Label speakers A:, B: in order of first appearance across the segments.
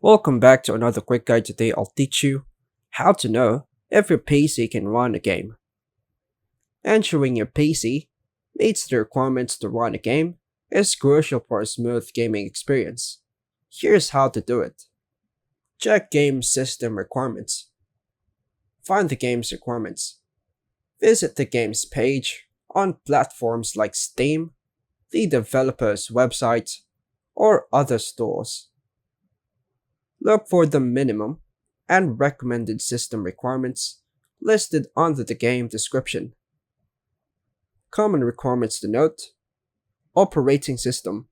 A: Welcome back to another quick guide. Today I'll teach you how to know if your PC can run a game. Ensuring your PC meets the requirements to run a game is crucial for a smooth gaming experience. Here's how to do it. Check game system requirements. Find the game's requirements. Visit the game's page on platforms like Steam, the developer's website, or other stores. Look for the minimum and recommended system requirements listed under the game description. Common requirements to note: operating system.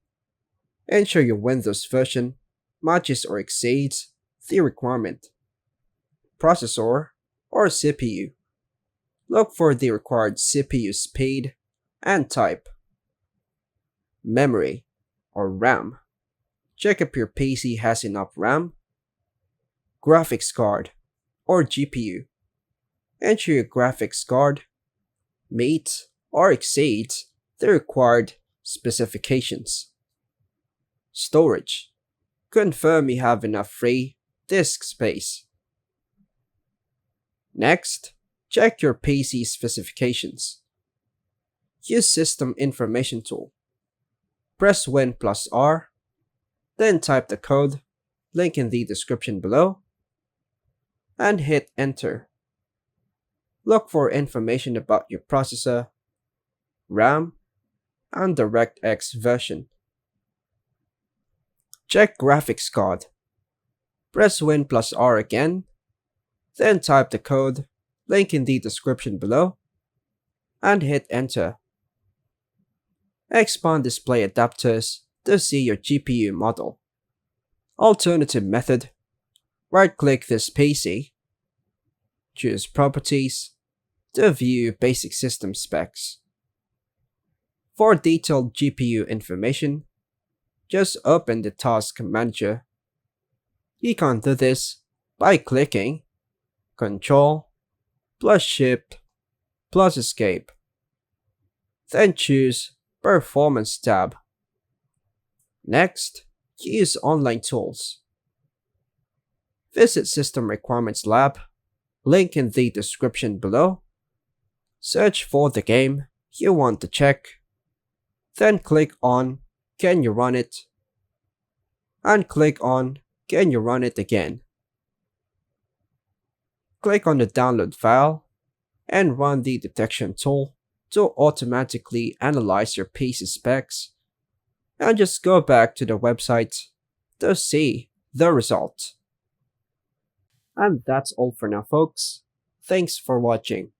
A: Ensure your Windows version matches or exceeds the requirement. Processor or CPU. Look for the required CPU speed and type. Memory or RAM. Check if your PC has enough RAM. Graphics card or GPU. Ensure your graphics card meets or exceeds the required specifications. Storage. Confirm you have enough free disk space. Next, check your PC specifications. Use System Information Tool. Press Win plus R, then type the code, link in the description below, and hit Enter. Look for information about your processor, RAM, and DirectX version. Check graphics card. Press Win plus R again, then type the code, link in the description below, and hit Enter. Expand display adapters to see your GPU model. Alternative method: right-click this PC, choose Properties to view basic system specs. For detailed GPU information, just open the Task Manager. You can do this by clicking Ctrl plus Shift plus Escape. Then choose Performance tab. Next, use Online Tools. Visit System Requirements Lab, link in the description below. Search for the game you want to check. Then click on Can you run it? And click on Can you run it again? Click on the download file and run the detection tool to automatically analyze your PC specs, and just go back to the website to see the result. And that's all for now, folks. Thanks for watching.